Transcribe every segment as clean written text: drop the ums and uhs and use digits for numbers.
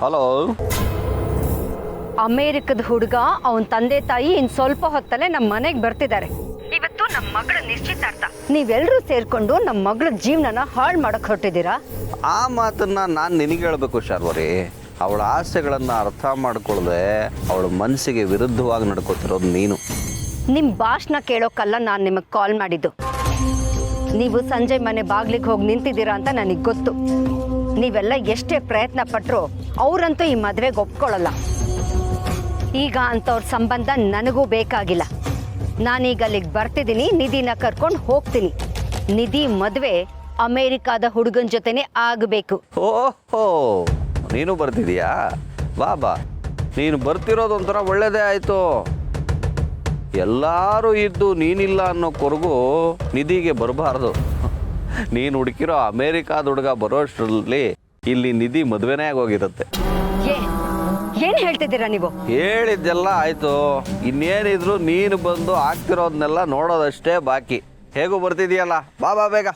Hello. ಅಮೇರಿಕದ ಹುಡುಗ ಅವನ ತಂದೆ ತಾಯಿ ಇನ್ ಸ್ವಲ್ಪ ಹೊತ್ತಲ್ಲೇ ನಮ್ಮ ಮನೆಗೆ ಬರ್ತಿದ್ದಾರೆ. ಇವತ್ತು ನಮ್ಮ ಮಗಳ ನಿಶ್ಚಿತಾರ್ಥ. ನೀವೆಲ್ಲರೂ ಸೇರ್ಕೊಂಡು ನಮ್ಮ ಮಗಳ ಜೀವನನ ಹಾಳು ಮಾಡಕ್ ಹೊರಟಿದ್ದೀರಾ. ಆ ಮಾತನ್ನ ನಾನು ನಿನಗೆ ಹೇಳ್ಬೇಕು ಶಾರ್ವರಿ. ಅವಳ ಆಸೆಗಳನ್ನು ಅರ್ಥ ಮಾಡ್ಕೊಳ್ಳದೆ ಅವಳ ಮನಸ್ಸಿಗೆ ವಿರುದ್ಧವಾಗಿ ನಡ್ಕೋತಿರೋದು ನೀನು. ನಿಮ್ಮ ಭಾಷಣ ಕೇಳೋಕ್ಕಲ್ಲ ನಾನು ನಿಮಗೆ ಕಾಲ್ ಮಾಡಿದ್ದು. ನೀವು ಸಂಜೆ ಮನೆ ಬಾಗ್ಲಿಗೆ ಹೋಗಿ ನಿಂತಿದ್ದೀರಾ ಅಂತ ನನಗೆ ಗೊತ್ತು. ನೀವೆಲ್ಲ ಎಷ್ಟೇ ಪ್ರಯತ್ನ ಪಟ್ಟರು ಅವರಂತೂ ಈ ಮದುವೆಗೆ ಒಪ್ಕೊಳ್ಳಲ್ಲ. ಈಗ ಅಂಥವ್ರ ಸಂಬಂಧ ನನಗೂ ಬೇಕಾಗಿಲ್ಲ. ನಾನೀಗ ಅಲ್ಲಿಗೆ ಬರ್ತಿದ್ದೀನಿ, ನಿಧಿನ ಕರ್ಕೊಂಡು ಹೋಗ್ತೀನಿ. ನಿಧಿ ಮದುವೆ ಅಮೇರಿಕಾದ ಹುಡುಗನ ಜೊತೆನೇ ಆಗಬೇಕು. ಓಹೋ, ನೀನು ಬರ್ತಿದೀಯಾ? ಬಾ ಬಾ, ನೀನು ಬರ್ತಿರೋದೊಂಥರ ಒಳ್ಳೇದೇ ಆಯಿತು. ಎಲ್ಲರೂ ಇದ್ದು ನೀನಿಲ್ಲ ಅನ್ನೋ ಕೊರಗು ನಿಧಿಗೆ ಬರಬಾರ್ದು. ನೀನು ಹುಡುಕಿರೋ ಅಮೇರಿಕಾದ ಹುಡುಗ ಬರೋಷ್ಟರಲ್ಲಿ ಇಲ್ಲಿ ನಿಧಿ ಮದುವೆನೇ ಆಗೋಗಿರುತ್ತೆ. ಏನು ಹೇಳ್ತಿದ್ದೀರಾ ನೀವು? ಹೇಳಿದ್ದೆಲ್ಲ ಆಯಿತು. ಇನ್ನೇನಿದ್ರು ನೀನು ಬಂದು ಆಗ್ತಿರೋದನ್ನೆಲ್ಲ ನೋಡೋದಷ್ಟೇ ಬಾಕಿ. ಹೇಗೂ ಬರ್ತಿದೀಯಲ್ಲ, ಬಾ ಬಾ ಬೇಗ.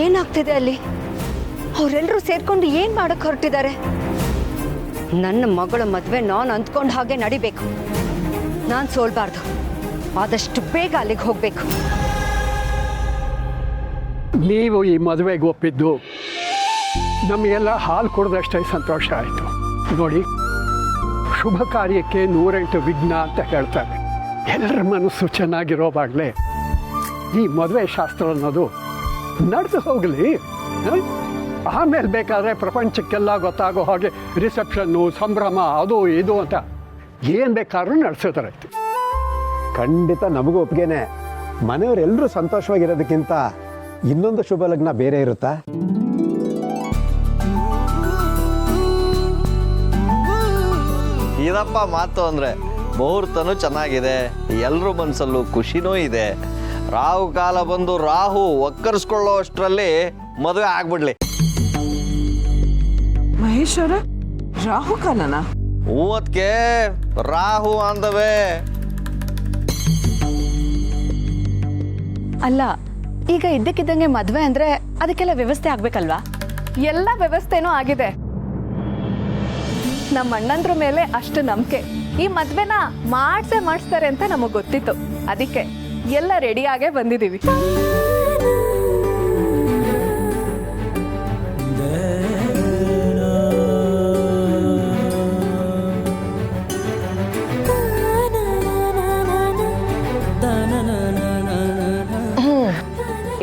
ಏನಾಗ್ತಿದೆ ಅಲ್ಲಿ? ಅವರೆಲ್ಲರೂ ಸೇರ್ಕೊಂಡು ಏನ್ ಮಾಡಕ್ ಹೊರಟಿದ್ದಾರೆ? ನನ್ನ ಮಗಳ ಮದ್ವೆ ನಾನು ಅಂದ್ಕೊಂಡ ಹಾಗೆ ನಡಿಬೇಕು. ನಾನು ಸೋಲ್ಬಾರ್ದು. ಆದಷ್ಟು ಬೇಗ ಅಲ್ಲಿಗೆ ಹೋಗ್ಬೇಕು. ನೀವು ಈ ಮದುವೆಗೆ ಒಪ್ಪಿದ್ದು ನಮಗೆಲ್ಲ ಹಾಲು ಕೊಡದಷ್ಟೇ ಸಂತೋಷ ಆಯಿತು. ನೋಡಿ, ಶುಭ ಕಾರ್ಯಕ್ಕೆ 108 ವಿಘ್ನ ಅಂತ ಹೇಳ್ತಾರೆ. ಎಲ್ಲರ ಮನಸ್ಸು ಚೆನ್ನಾಗಿರೋವಾಗಲೇ ಈ ಮದುವೆ ಶಾಸ್ತ್ರ ಅನ್ನೋದು ನಡೆದು ಹೋಗಲಿ. ಆಮೇಲೆ ಬೇಕಾದರೆ ಪ್ರಪಂಚಕ್ಕೆಲ್ಲ ಗೊತ್ತಾಗೋ ಹಾಗೆ ರಿಸೆಪ್ಷನ್ನು, ಸಂಭ್ರಮ, ಅದು ಇದು ಅಂತ ಏನು ಬೇಕಾದ್ರೂ ನಡೆಸಿದ್ರಾಯ್ತು. ಖಂಡಿತ ನಮಗೂ ಒಪ್ಪಿಗೆನೆ. ಮನೆಯವರೆಲ್ಲರೂ ಸಂತೋಷವಾಗಿರೋದಕ್ಕಿಂತ ಇನ್ನೊಂದು ಶುಭ ಲಗ್ನ ಬೇರೆ ಇರುತ್ತಾ? ಇದಪ್ಪ ಮಾತು ಅಂದರೆ. ಮುಹೂರ್ತನೂ ಚೆನ್ನಾಗಿದೆ, ಎಲ್ಲರ ಮನಸ್ಸಲ್ಲೂ ಖುಷಿನೂ ಇದೆ. ರಾಹು ಕಾಲ ಬಂದು ರಾಹು ಒಕ್ಕರ್ಸ್ಕೊಳ್ಳೋ ಅಷ್ಟರಲ್ಲಿ ಮದುವೆ ಆಗ್ಬಿಡ್ಲಿ. ಮಹೇಶ್ವರ, ರಾಹು ಕಾಲನಾ? ಮೂವತ್ಕೆ ರಾಹು ಅಂದವೇ. ಅಲ್ಲ, ಈಗ ಇದ್ದಕ್ಕಿದ್ದಂಗೆ ಮದುವೆ ಅಂದ್ರೆ ಅದಕ್ಕೆಲ್ಲ ವ್ಯವಸ್ಥೆ ಆಗ್ಬೇಕಲ್ವಾ? ಎಲ್ಲ ವ್ಯವಸ್ಥೆನೂ ಆಗಿದೆ. ನಮ್ಮ ಅಣ್ಣಂದ್ರ ಮೇಲೆ ಅಷ್ಟು ನಂಬಿಕೆ. ಈ ಮದ್ವೆನ ಮಾಡಿಸ್ತಾರೆ ಅಂತ ನಮಗ್ ಗೊತ್ತಿತ್ತು. ಅದಕ್ಕೆ ಎಲ್ಲ ರೆಡಿಯಾಗೇ ಬಂದಿದ್ದೀವಿ.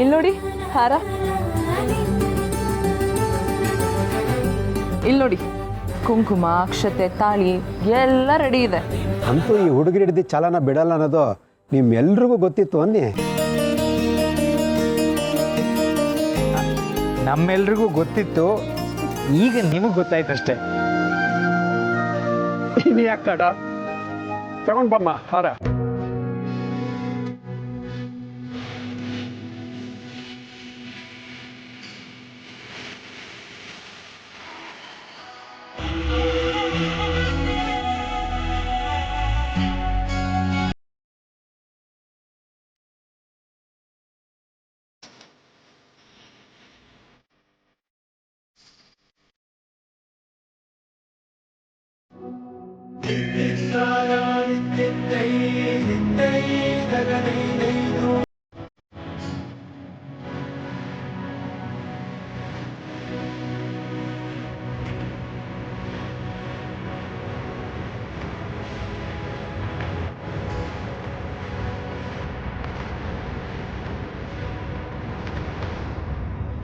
ಇಲ್ಲಿ ನೋಡಿ ಹಾರ, ಇಲ್ಲಿ ನೋಡಿ ಕುಂಕುಮ, ಅಕ್ಷತೆ, ತಾಳಿ ಎಲ್ಲ ರೆಡಿ ಇದೆ. ಅಂತೂ ಈ ಹುಡುಗರು ಹಿಡಿದು ಚಾಲನ ಬಿಡಲ್ಲ ಅನ್ನೋದು ನಿಮ್ಮೆಲ್ರಿಗೂ ಗೊತ್ತಿತ್ತು ಅನ್ನಿ. ನಮ್ಮೆಲ್ರಿಗೂ ಗೊತ್ತಿತ್ತು, ಈಗ ನಿಮಗೆ ಗೊತ್ತಾಯ್ತಷ್ಟೇ. ಇನ್ನು ಯಾಕೆ ತಡ? ತಗೊಂಡು ಬಮ್ಮ ಹಾರ.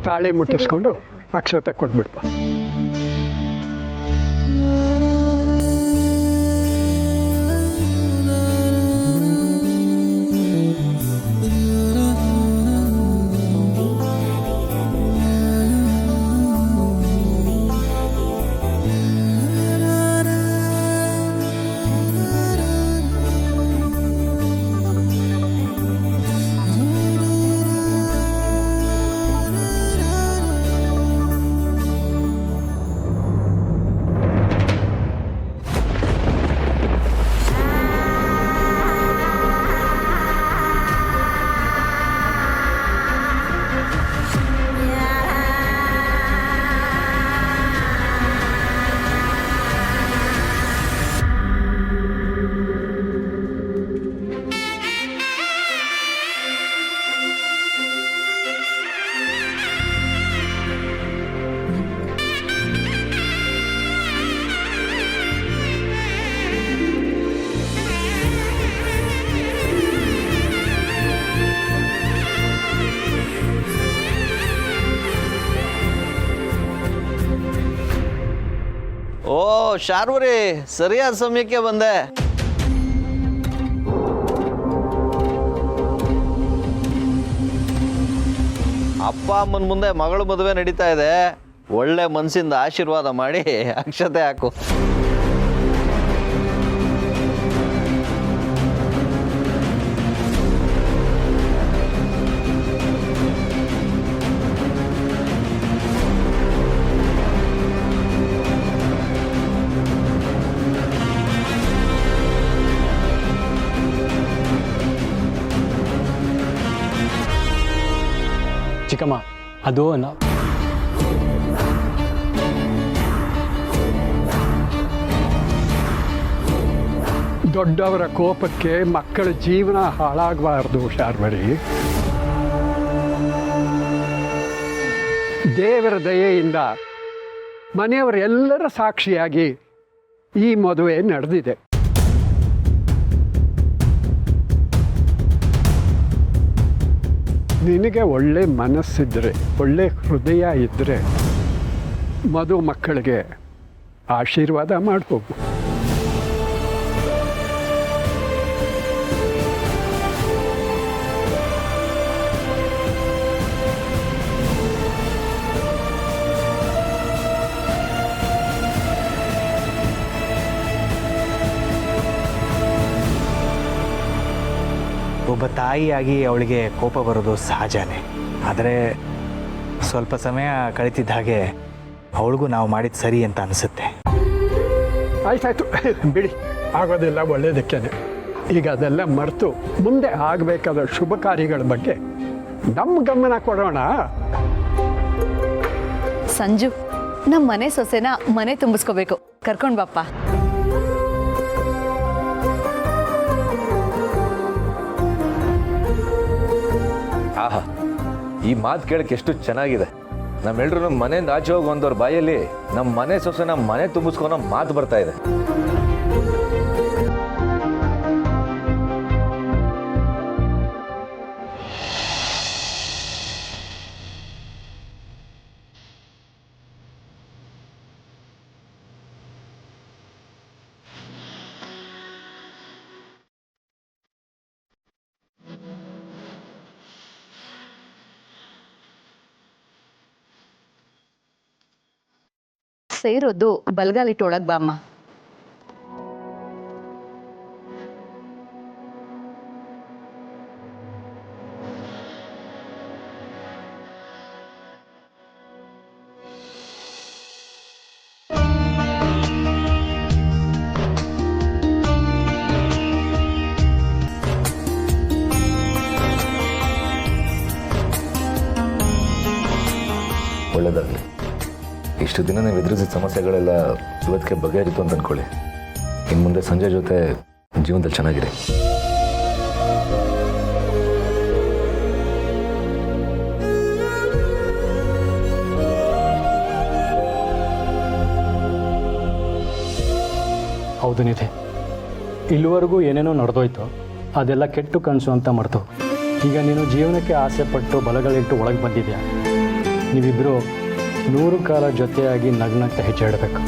ತಾಳಿ ಮುಟ್ಟಿಸ್ಕೊಂಡು ಅಕ್ಷತೆ ಕೊಟ್ಬಿಡ್ಪ. ಶಾರ್ವರಿ, ಸರಿಯಾದ ಸಮಯಕ್ಕೆ ಬಂದೆ. ಅಪ್ಪ ಅಮ್ಮನ ಮುಂದೆ ಮಗಳ ಮದುವೆ ನಡೀತಾ ಇದೆ. ಒಳ್ಳೆ ಮನಸ್ಸಿಂದ ಆಶೀರ್ವಾದ ಮಾಡಿ ಅಕ್ಷತೆ ಹಾಕು. ಚಿಕ್ಕಮ್ಮ, ಅದು ದೊಡ್ಡವರ ಕೋಪಕ್ಕೆ ಮಕ್ಕಳ ಜೀವನ ಹಾಳಾಗಬಾರ್ದು ಶಾರ್ವರಿ. ದೇವರ ದಯೆಯಿಂದ ಮನೆಯವರೆಲ್ಲರ ಸಾಕ್ಷಿಯಾಗಿ ಈ ಮದುವೆ ನಡೆದಿದೆ. ನಿನಗೆ ಒಳ್ಳೆ ಮನಸ್ಸಿದ್ರೆ, ಒಳ್ಳೆ ಹೃದಯ ಇದ್ದರೆ ಮಧು ಮಕ್ಕಳಿಗೆ ಆಶೀರ್ವಾದ ಮಾಡ್ಬೋಗು. ಒಬ್ಬ ತಾಯಿಯಾಗಿ ಅವಳಿಗೆ ಕೋಪ ಬರೋದು ಸಹಜನೇ. ಆದರೆ ಸ್ವಲ್ಪ ಸಮಯ ಕಳೀತಿದ್ದ ಹಾಗೆ ಅವಳಿಗೂ ನಾವು ಮಾಡಿದ್ದು ಸರಿ ಅಂತ ಅನಿಸುತ್ತೆ. ಆಯ್ತಾಯ್ತು ಬಿಡಿ, ಆಗೋದೆಲ್ಲ ಒಳ್ಳೆಯದಕ್ಕೇನೆ. ಈಗ ಅದೆಲ್ಲ ಮರೆತು ಮುಂದೆ ಆಗಬೇಕಾದ ಶುಭ ಕಾರ್ಯಗಳ ಬಗ್ಗೆ ನಮ್ಮ ಗಮನ ಕೊಡೋಣ. ಸಂಜು, ನಮ್ಮ ಮನೆ ಸೊಸೆನ ಮನೆ ತುಂಬಿಸ್ಕೋಬೇಕು. ಕರ್ಕೊಂಡು ಬಾಪ್ಪ. ಆಹಾ, ಈ ಮಾತು ಕೇಳಕ್ಕೆ ಎಷ್ಟು ಚೆನ್ನಾಗಿದೆ. ನಮ್ಮೆಲ್ಲರೂ ನಮ್ಮ ಮನೆಯಿಂದ ಆಚೆ ಹೋಗಿ ಒಂದವ್ರ ಬಾಯಲ್ಲಿ ನಮ್ಮ ಮನೆ ಸೊಸೆನ ಮನೆ ತುಂಬಿಸ್ಕೊಳೋ ಮಾತು ಬರ್ತಾ ಇದೆ. ಸೇರೋದು ಬಲ್ಗಾಲಿಟ್ಟು ಒಳಗ್ ಬಾಮ್ಮ. ಒಳ್ಳೆಯದಾಗಲಿ. ಇಷ್ಟು ದಿನ ನೀವು ಎದುರಿಸಿದ ಸಮಸ್ಯೆಗಳೆಲ್ಲ ಇವತ್ತಿಗೆ ಬಗೆಹರಿತು ಅಂತ ಅಂದ್ಕೊಳ್ಳಿ. ಇನ್ನು ಮುಂದೆ ಸಂಜೆ ಜೊತೆ ಜೀವನದಲ್ಲಿ ಚೆನ್ನಾಗಿದೆ. ಹೌದು ನಿಧಿ, ಇಲ್ಲಿವರೆಗೂ ಏನೇನೋ ನಡೆದೋಯ್ತು, ಅದೆಲ್ಲ ಕೆಟ್ಟು ಕನಸು ಅಂತ ಮರೆತು ಈಗ ನೀನು ಜೀವನಕ್ಕೆ ಆಸೆ ಪಟ್ಟು ಬಲಗಳಿಟ್ಟು ಒಳಗೆ ಬಂದಿದ್ಯಾ. ನೀವಿಬ್ಬರು 100 ಕಾಲ ಜೊತೆಯಾಗಿ ನಗ್ನಂತ ಹೆಜ್ಜೆ ಇಡಬೇಕು.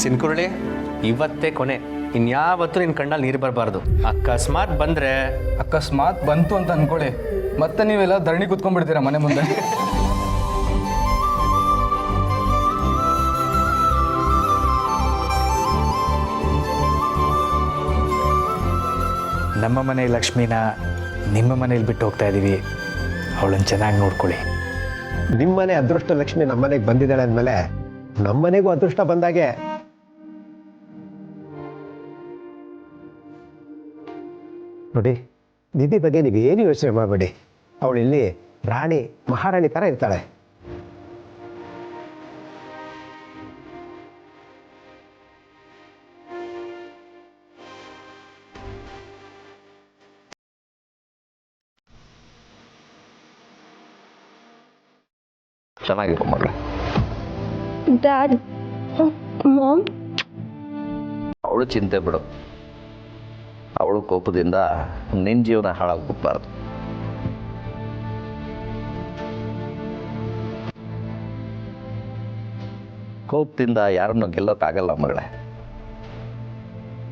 ಚಿನ್ಕುರುಳಿ, ಇವತ್ತೇ ಕೊನೆ. ಇನ್ಯಾವತ್ತೂ ನಿನ್ನ ಕಣ್ಣಲ್ಲಿ ನೀರು ಬರಬಾರ್ದು. ಅಕಸ್ಮಾತ್ ಬಂತು ಅಂತ ಅನ್ಕೊಳ್ಳಿ, ಮತ್ತೆ ನೀವೆಲ್ಲ ಧರಣಿ ಕುತ್ಕೊಂಡ್ಬಿಡ್ತೀರಾ ಮನೆ ಮುಂದೆ. ನಮ್ಮ ಮನೆ ಲಕ್ಷ್ಮಿನ ನಿಮ್ಮ ಮನೇಲಿ ಬಿಟ್ಟು ಹೋಗ್ತಾ ಇದ್ದೀವಿ. ಅವಳನ್ನು ಚೆನ್ನಾಗಿ ನೋಡ್ಕೊಳ್ಳಿ. ನಿಮ್ಮನೆ ಅದೃಷ್ಟ ಲಕ್ಷ್ಮಿ ನಮ್ಮನೆಗೆ ಬಂದಿದ್ದಾಳೆ ಅಂದಮೇಲೆ ನಮ್ಮನೆಗೂ ಅದೃಷ್ಟ ಬಂದಾಗೆ. ನೋಡಿ, ನಿಧಿ ಬಗ್ಗೆ ನೀವೇನು ಯೋಚನೆ ಮಾಡಬೇಡಿ. ಅವಳು ಇಲ್ಲಿ ರಾಣಿ ಮಹಾರಾಣಿ ಥರ ಇರ್ತಾಳೆ. ಚೆನ್ನಾಗಿರೋ ಮಗಳ. ಡ್ಯಾಡ್, ಮಾಮ್, ಅವಳು ಚಿಂತೆ ಬಿಡು. ಅವಳು ಕೋಪದಿಂದ ನಿನ್ನ ಜೀವನ ಹಾಳಾಗ್ಬಿಡ್ಬಾರ್ದು. ಕೋಪದಿಂದ ಯಾರನ್ನು ಗೆಲ್ಲೋಕ್ಕಾಗಲ್ಲ ಮಗಳೇ.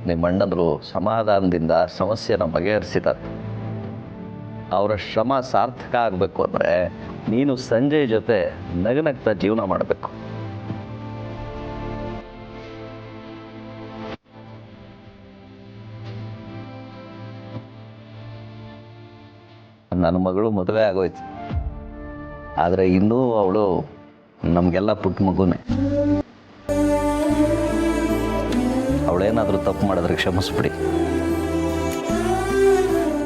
ನಿಮ್ಮ ಅಣ್ಣಂದರು ಸಮಾಧಾನದಿಂದ ಸಮಸ್ಯೆನ ಬಗೆಹರಿಸಿದ್ದಾರೆ. ಅವರ ಶ್ರಮ ಸಾರ್ಥಕ ಆಗಬೇಕು ಅಂದರೆ ನೀನು ಸಂಜಯ್ ಜೊತೆ ನಗನಗ್ತಾ ಜೀವನ ಮಾಡಬೇಕು. ನನ್ನ ಮಗಳು ಮದುವೆ ಆಗೋಯ್ತು, ಆದರೆ ಇನ್ನೂ ಅವಳು ನಮಗೆಲ್ಲ ಪುಟ್ಟ ಮಗುನೇ. ಅವಳೇನಾದರೂ ತಪ್ಪು ಮಾಡಿದ್ರೆ ಕ್ಷಮಿಸ್ಬಿಡಿ.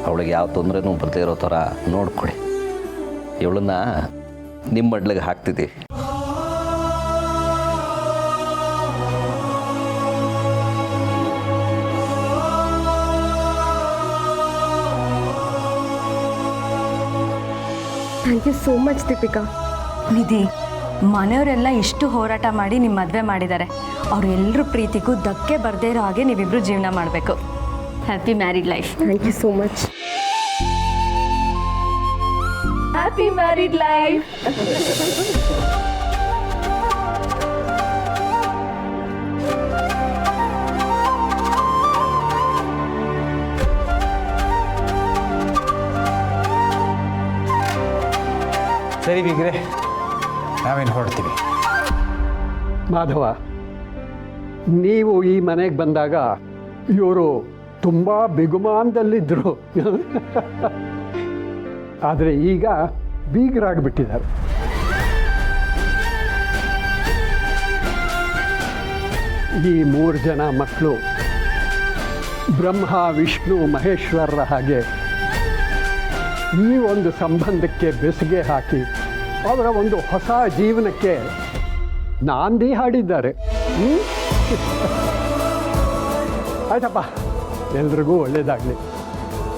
ಅವಳಿಗೆ ಯಾವ ತೊಂದರೆನೂ ಬರ್ದೇ ಇರೋ ಥರ ನೋಡ್ಕೊಡಿ. ಇವಳನ್ನ ನಿಮ್ಮ ಮಡ್ಲಿಗೆ ಹಾಕ್ತಿದ್ದೀವಿ. Thank you so much Deepika. Nidhi, ಮನೆಯವರೆಲ್ಲ ಇಷ್ಟು ಹೋರಾಟ ಮಾಡಿ ನಿಮ್ಮ ಮದುವೆ ಮಾಡಿದ್ದಾರೆ. ಅವರೆಲ್ಲರ ಪ್ರೀತಿಗೂ ಧಕ್ಕೆ ಬರದೇ ಇರೋ ಹಾಗೆ ನೀವಿಬ್ಬರು ಜೀವನ ಮಾಡಬೇಕು. Happy married life. Thank you so much. Happy married life. ಸರಿ ಬೀಗ್ರೆ, ನಾವೇನು ಹೊರಡ್ತೀವಿ. ಮಾಧವ, ನೀವು ಈ ಮನೆಗೆ ಬಂದಾಗ ಇವರು ತುಂಬ ಬಿಗುಮಾನದಲ್ಲಿದ್ದರು. ಆದರೆ ಈಗ ಬೀಗರಾಗಿಬಿಟ್ಟಿದ್ದಾರೆ. ಈ 3 ಜನ ಮಕ್ಕಳು ಬ್ರಹ್ಮ, ವಿಷ್ಣು, ಮಹೇಶ್ವರರ ಹಾಗೆ ಈ ಒಂದು ಸಂಬಂಧಕ್ಕೆ ಬೆಸುಗೆ ಹಾಕಿ ಅವರ ಒಂದು ಹೊಸ ಜೀವನಕ್ಕೆ ನಾಂದಿ ಹಾಡಿದ್ದಾರೆ. ಆಯ್ತಪ್ಪ, ಎಲ್ರಿಗೂ ಒಳ್ಳೇದಾಗಲಿ.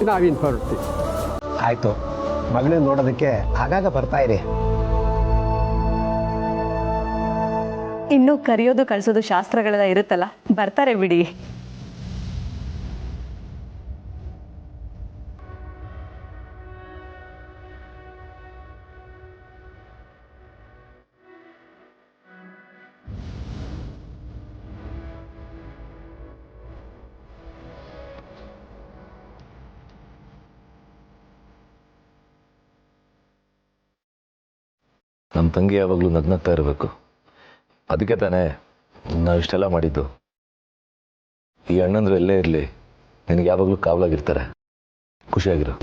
ನಾವಿನ್ನು ಹೊರಡ್ತೀವಿ. ಆಯಿತು, ಮಗಳನ್ನ ನೋಡೋದಕ್ಕೆ ಆಗಾಗ ಬರ್ತಾ ಇರಿ. ಇನ್ನೂ ಕರೆಯೋದು ಕಳಿಸೋದು ಶಾಸ್ತ್ರಗಳೆಲ್ಲ ಇರುತ್ತಲ್ಲ, ಬರ್ತಾರೆ ಬಿಡಿ. ನಮ್ಮ ತಂಗಿ ಯಾವಾಗಲೂ ನಗ್ನಗ್ತಾ ಇರಬೇಕು. ಅದಕ್ಕೆ ತಾನೇ ನಾವಿಷ್ಟೆಲ್ಲ ಮಾಡಿದ್ದು. ಈ ಅಣ್ಣಂದ್ರು ಎಲ್ಲೇ ಇರಲಿ, ನಿನಗೆ ಯಾವಾಗಲೂ ಕಾವಲಾಗಿರ್ತಾರೆ. ಖುಷಿಯಾಗಿರು.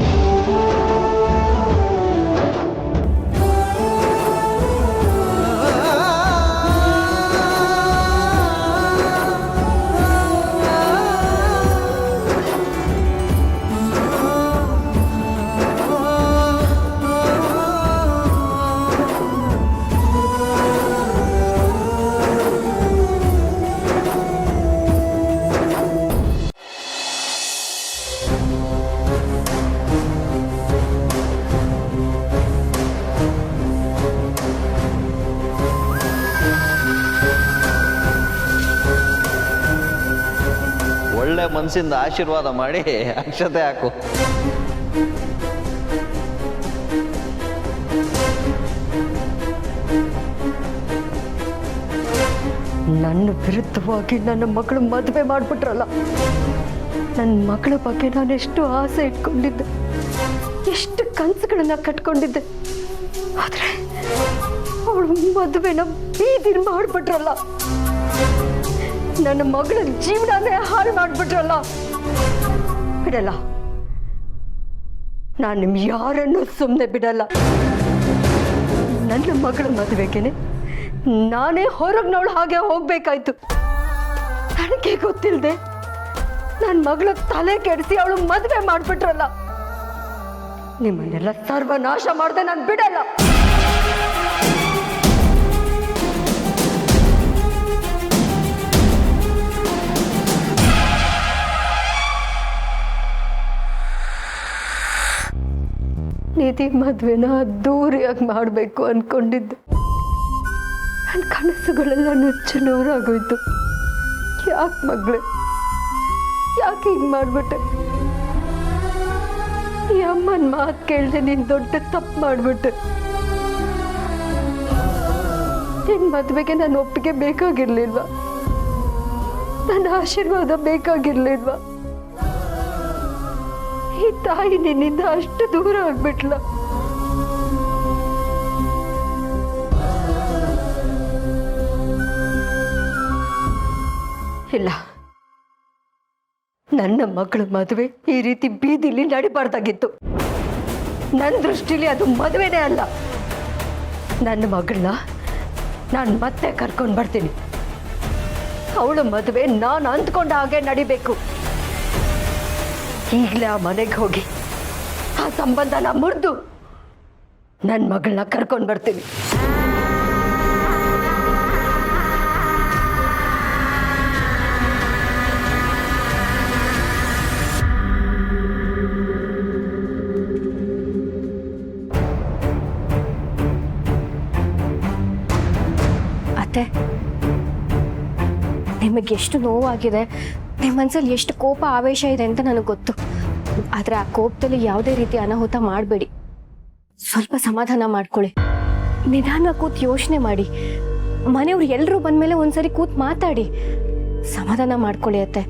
ಒಳ್ಳೆ ಮನಸ್ಸಿಂದ ಆಶೀರ್ವಾದ ಮಾಡಿ ಅಕ್ಷತೆ ಹಾಕು. ನನ್ನ ವಿರುದ್ಧವಾಗಿ ನನ್ನ ಮಗಳು ಮದುವೆ ಮಾಡಿಬಿಟ್ರಲ್ಲ. ನನ್ನ ಮಗಳ ಬಗ್ಗೆ ನಾನೆಷ್ಟು ಆಸೆ ಇಟ್ಕೊಂಡಿದ್ದೆ, ಎಷ್ಟು ಕನಸುಗಳನ್ನ ಕಟ್ಕೊಂಡಿದ್ದೆ. ಆದರೆ ಅವಳು ಮದುವೆನ ಬೀದಿರ್ ಮಾಡಿಬಿಟ್ರಲ್ಲ. ನನ್ನ ಮಗಳ ಜೀವನನೇ ಹಾಳು ಮಾಡಿಬಿಟ್ರಲ್ಲ. ಬಿಡಲ್ಲ, ನಾನು ನಿಮ್ ಯಾರನ್ನೂ ಸುಮ್ಮನೆ ಬಿಡಲ್ಲ. ನನ್ನ ಮಗಳ ಮದುವೆಗೆನೆ ನಾನೇ ಹೊರಗ್ನವಳು ಹಾಗೆ ಹೋಗ್ಬೇಕಾಯ್ತು. ನನಗೆ ಗೊತ್ತಿಲ್ಲದೆ ನನ್ನ ಮಗಳ ತಲೆ ಕೆಡಿಸಿ ಅವಳು ಮದುವೆ ಮಾಡಿಬಿಟ್ರಲ್ಲ. ನಿಮ್ಮನ್ನೆಲ್ಲ ಸರ್ವನಾಶ ಮಾಡದೆ ನಾನು ಬಿಡಲ್ಲ. ನಿಧಿ ಮದುವೆನ ಅದ್ದೂರಿಯಾಗಿ ಮಾಡಬೇಕು ಅನ್ಕೊಂಡಿದ್ದೆ. ನನ್ನ ಕನಸುಗಳೆಲ್ಲ ನುಚ್ಚು ನೂರಾಗೋಯ್ತು. ಯಾಕೆ ಮಗಳೇ, ಯಾಕೆ ಹೀಗೆ ಮಾಡ್ಬಿಟ್ಟೆ? ಈ ಅಮ್ಮನ ಮಾತು ಕೇಳದೆ ನೀನು ದೊಡ್ಡ ತಪ್ಪು ಮಾಡ್ಬಿಟ್ಟೆ. ನಿನ್ನ ಮದುವೆಗೆ ನನ್ನ ಒಪ್ಪಿಗೆ ಬೇಕಾಗಿರ್ಲಿಲ್ವಾ? ನನ್ನ ಆಶೀರ್ವಾದ ಬೇಕಾಗಿರ್ಲಿಲ್ವಾ? ಈ ತಾಯಿ ನಿನ್ನಿಂದ ಅಷ್ಟು ದೂರ ಆಗ್ಬಿಟ್ಲ. ಇಲ್ಲ, ನನ್ನ ಮಗಳ ಮದುವೆ ಈ ರೀತಿ ಬೀದಿಲಿ ನಡಿಬಾರ್ದಾಗಿತ್ತು. ನನ್ನ ದೃಷ್ಟಿಲಿ ಅದು ಮದುವೆನೇ ಅಲ್ಲ. ನನ್ನ ಮಗಳನ್ನ ನಾನು ಮತ್ತೆ ಕರ್ಕೊಂಡು ಬರ್ತೀನಿ. ಅವಳ ಮದುವೆ ನಾನು ಅಂದ್ಕೊಂಡ ಹಾಗೆ ನಡಿಬೇಕು. ಈಗಲೇ ಆ ಮನೆಗೆ ಹೋಗಿ ಆ ಸಂಬಂಧನ ಮುರಿದು ನನ್ನ ಮಗಳನ್ನ ಕರ್ಕೊಂಡು ಬರ್ತೀನಿ. ಅತ್ತೆ, ನಿಮಗೆ ಎಷ್ಟು ನೋವಾಗಿದೆ, ನಿಮ್ಮ ಮನಸ್ಸಲ್ಲಿ ಎಷ್ಟು ಕೋಪ ಆವೇಶ ಇದೆ ಅಂತ ನನಗೆ ಗೊತ್ತು. ಆದರೆ ಆ ಕೋಪದಲ್ಲಿ ಯಾವುದೇ ರೀತಿ ಅನಾಹುತ ಮಾಡಬೇಡಿ. ಸ್ವಲ್ಪ ಸಮಾಧಾನ ಮಾಡ್ಕೊಳ್ಳಿ. ನಿಧಾನ ಕೂತ್ ಯೋಚನೆ ಮಾಡಿ. ಮನೆಯವ್ರು ಎಲ್ಲರೂ ಬಂದಮೇಲೆ ಒಂದ್ಸರಿ ಕೂತ್ ಮಾತಾಡಿ. ಸಮಾಧಾನ ಮಾಡ್ಕೊಳ್ಳಿ ಅತ್ತೆ.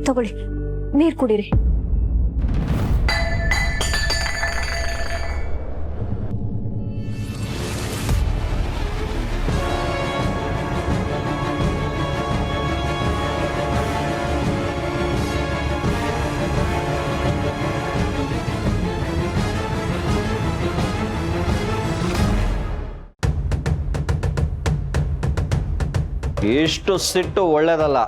ತಗೊಳ್ಳಿ, ನೀರು ಕುಡೀರಿ. ಎಷ್ಟು ಸಿಟ್ಟು ಒಳ್ಳೇದಲ್ಲ.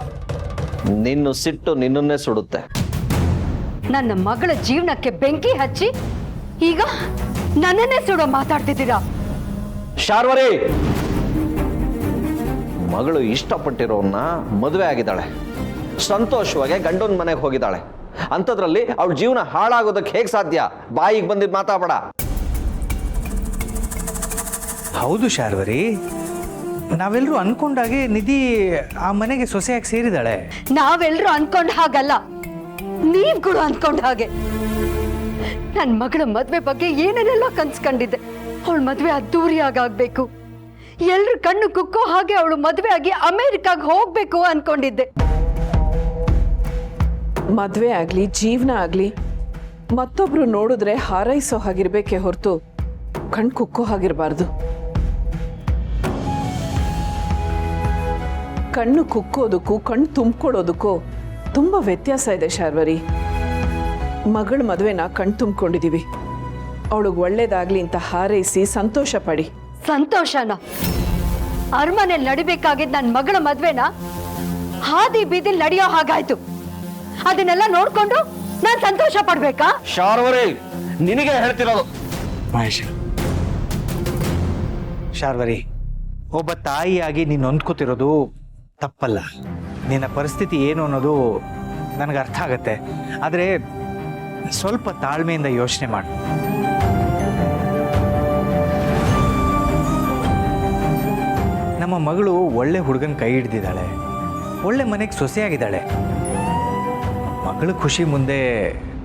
ನಿನ್ನ ಸಿಟ್ಟು ನಿನ್ನನ್ನೇ ಸುಡುತ್ತೆ. ನನ್ನ ಮಗಳ ಜೀವನಕ್ಕೆ ಬೆಂಕಿ ಹಚ್ಚಿ ಈಗ ನನ್ನನ್ನೇ ಸುಡೋ ಮಾತಾಡ್ತಿದ್ದೀರಾ? ಶಾರ್ವರಿ, ಮಗಳು ಇಷ್ಟಪಟ್ಟಿರೋನ್ನ ಮದುವೆ ಆಗಿದ್ದಾಳೆ, ಸಂತೋಷವಾಗಿ ಗಂಡನ ಮನೆಗೆ ಹೋಗಿದ್ದಾಳೆ. ಅಂಥದ್ರಲ್ಲಿ ಅವಳ ಜೀವನ ಹಾಳಾಗೋದಕ್ಕೆ ಹೇಗೆ ಸಾಧ್ಯ? ಬಾಯಿಗೆ ಬಂದಿದ್ದು ಮಾತಾಡಬೇಡ. ಹೌದು ಶಾರ್ವರಿ, ನಾವೆಲ್ಲರೂ ಅನ್ಕೊಂಡಾಗೆ ನಿಧಿ ಆ ಮನೆಗೆ ಸೊಸೆಯಾಗಿ ಸೇರಿದಾಳೆ. ನಾವೆಲ್ಲರೂ ಅನ್ಕೊಂಡ ಹಾಗಲ್ಲ, ನೀವ್ಗಳು ಅನ್ಕೊಂಡ ಹಾಗೆ. ನನ್ನ ಮಗಳ ಮದ್ವೆ ಬಗ್ಗೆ ಏನೇನೆಲ್ಲ ಕನ್ಸ್ಕೊಂಡಿದ್ದೆ. ಅವಳ ಮದ್ವೆ ಅದ್ದೂರಿಯಾಗಿ ಆಗ್ಬೇಕು, ಎಲ್ರ ಕಣ್ಣು ಕುಕ್ಕೋ ಹಾಗೆ ಅವಳು ಮದ್ವೆ ಆಗಿ ಅಮೆರಿಕಾಗ್ ಹೋಗ್ಬೇಕು ಅನ್ಕೊಂಡಿದ್ದೆ. ಮದ್ವೆ ಆಗ್ಲಿ ಜೀವನ ಆಗ್ಲಿ ಮತ್ತೊಬ್ರು ನೋಡಿದ್ರೆ ಹಾರೈಸೋ ಹಾಗಿರ್ಬೇಕೇ ಹೊರತು ಕಣ್ ಕುಕ್ಕೋ ಹಾಗಿರ್ಬಾರ್ದು. ಕಣ್ಣು ಕುಕ್ಕೋದಕ್ಕೂ ಕಣ್ಣು ತುಂಬಿಕೊಡೋದಕ್ಕೂ ತುಂಬ ವ್ಯತ್ಯಾಸ ಇದೆ ಶಾರ್ವರಿ. ಮಗಳ ಮದುವೆನ ಕಣ್ ತುಂಬಿಕೊಂಡಿದ್ದೀವಿ. ಅವಳಿಗೆ ಒಳ್ಳೇದಾಗ್ಲಿ ಅಂತ ಹಾರೈಸಿ ಸಂತೋಷ ಪಡಿ. ಸಂತೋಷನ? ಅರಮನೆಯಲ್ಲಿ ನಡಿಬೇಕಾಗಿದ್ದ ನನ್ನ ಮಗಳ ಮದ್ವೆನ ಹಾದಿ ಬೀದಿಲ್ ನಡೆಯೋ ಹಾಗಾಯ್ತು. ಅದನ್ನೆಲ್ಲ ನೋಡ್ಕೊಂಡು ನಾನು ಸಂತೋಷ ಪಡ್ಬೇಕಾ? ಶಾರ್ವರಿ, ನಿನಗೆ ಹೇಳ್ತಿರೋದು. ಮಹೇಶ್, ಶಾರ್ವರಿ, ಒಬ್ಬ ತಾಯಿಯಾಗಿ ನೀನು ಹೊಂದ್ಕೋತಿರೋದು ತಪ್ಪಲ್ಲ. ನಿನ್ನ ಪರಿಸ್ಥಿತಿ ಏನು ಅನ್ನೋದು ನನಗೆ ಅರ್ಥ ಆಗತ್ತೆ. ಆದರೆ ಸ್ವಲ್ಪ ತಾಳ್ಮೆಯಿಂದ ಯೋಚನೆ ಮಾಡು. ನಮ್ಮ ಮಗಳು ಒಳ್ಳೆ ಹುಡುಗನ ಕೈ ಹಿಡ್ದಿದ್ದಾಳೆ, ಒಳ್ಳೆ ಮನೆಗೆ ಸೊಸೆಯಾಗಿದ್ದಾಳೆ. ಮಗಳ ಖುಷಿ ಮುಂದೆ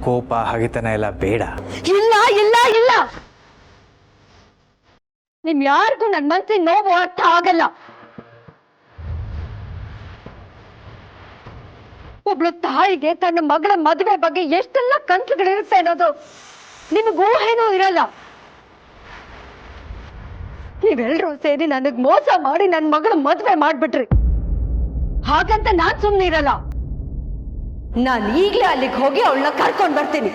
ಕೋಪ ಹಗೆತನ ಎಲ್ಲ ಬೇಡ. ಇಲ್ಲ ಇಲ್ಲ ಇಲ್ಲ, ನಿಮ್ ಯಾರಿಗೂ ನನ್ನ ಮನಸ್ಸಿನ ನೋವು ಅರ್ಥ ಆಗಲ್ಲ. ಒಬ್ಳು ತಾಯಿಗೆ ತನ್ನ ಮಗಳ ಮದುವೆ ಬಗ್ಗೆ ಎಷ್ಟೆಲ್ಲ ಕನಸುಗಳಿರುತ್ತೆ ಅನ್ನೋದು ನಿಮಗ್ ಊಹೆನೂ ಇರಲ್ಲ. ನೀವೆಲ್ರೂ ಸೇರಿ ನನಗ್ ಮೋಸ ಮಾಡಿ ನನ್ನ ಮಗಳ ಮದುವೆ ಮಾಡ್ಬಿಟ್ರಿ. ಹಾಗಂತ ನಾನ್ ಸುಮ್ನೆ ಇರಲ್ಲ. ನಾನು ಈಗ್ಲೇ ಅಲ್ಲಿಗೆ ಹೋಗಿ ಅವಳನ್ನ ಕರ್ಕೊಂಡ್ ಬರ್ತೀನಿ.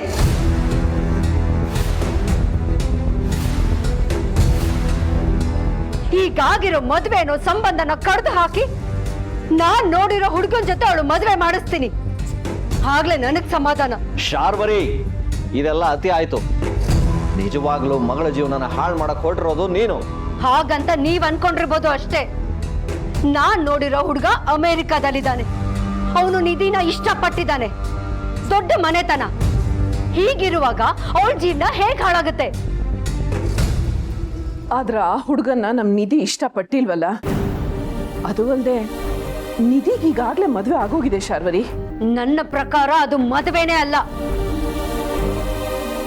ಈಗಾಗಿರೋ ಮದುವೆ ಅನ್ನೋ ಸಂಬಂಧನ ಕಡ್ದು ಹಾಕಿ ನಾನ್ ನೋಡಿರೋ ಹುಡುಗನ ಜೊತೆ ಅವಳು ಮದುವೆ ಮಾಡಿಸ್ತೀನಿ. ಆಗ್ಲೇ ನನಗ್ ಸಮಾಧಾನ. ಶಾರ್ವರಿ, ಇದೆಲ್ಲ ಅತಿ ಆಯ್ತು. ನಿಜವಾಗ್ಲೂ ಮಗಳ ಜೀವನನ ಹಾಳು ಮಾಡಕ್ ಹೊರಟಿರೋದು ನೀನು. ಹಾಗಂತ ನೀವ್ ಅನ್ಕೊಂಡಿರ್ಬೋದು ಅಷ್ಟೇ. ನಾನ್ ನೋಡಿರೋ ಹುಡುಗ ಅಮೆರಿಕಾದಲ್ಲಿದ್ದಾನೆ. ಅವನು ನಿಧಿನ ಇಷ್ಟಪಟ್ಟಿದ್ದಾನೆ. ದೊಡ್ಡ ಮನೆತನ. ಹೀಗಿರುವಾಗ ಅವಳ ಜೀವನ ಹೇಗ್ ಹಾಳಾಗುತ್ತೆ? ಆದ್ರ ಆ ಹುಡುಗನ್ನ ನಮ್ ನಿಧಿ ಇಷ್ಟಪಟ್ಟಿಲ್ವಲ್ಲ. ಅದು ಅಲ್ಲದೆ ನಿಧಿಗೀಗಾಗ್ಲೇ ಮದುವೆ ಆಗೋಗಿದೆ ಶಾರ್ವರಿ. ನನ್ನ ಪ್ರಕಾರ ಅದು ಮದುವೆನೇ ಅಲ್ಲ.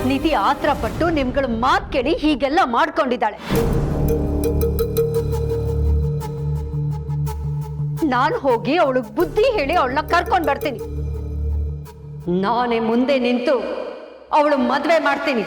ನಿಧಿ ಆತ್ರ ಪಟ್ಟು ನಿಮ್ಗಳ ಮಾತ್ ಕೇಳಿ ಹೀಗೆಲ್ಲ ಮಾಡ್ಕೊಂಡಿದ್ದಾಳೆ. ನಾನು ಹೋಗಿ ಅವಳಿಗೆ ಬುದ್ಧಿ ಹೇಳಿ ಅವಳನ್ನ ಕರ್ಕೊಂಡು ಬರ್ತೀನಿ. ನಾನೇ ಮುಂದೆ ನಿಂತು ಅವಳು ಮದುವೆ ಮಾಡ್ತೀನಿ.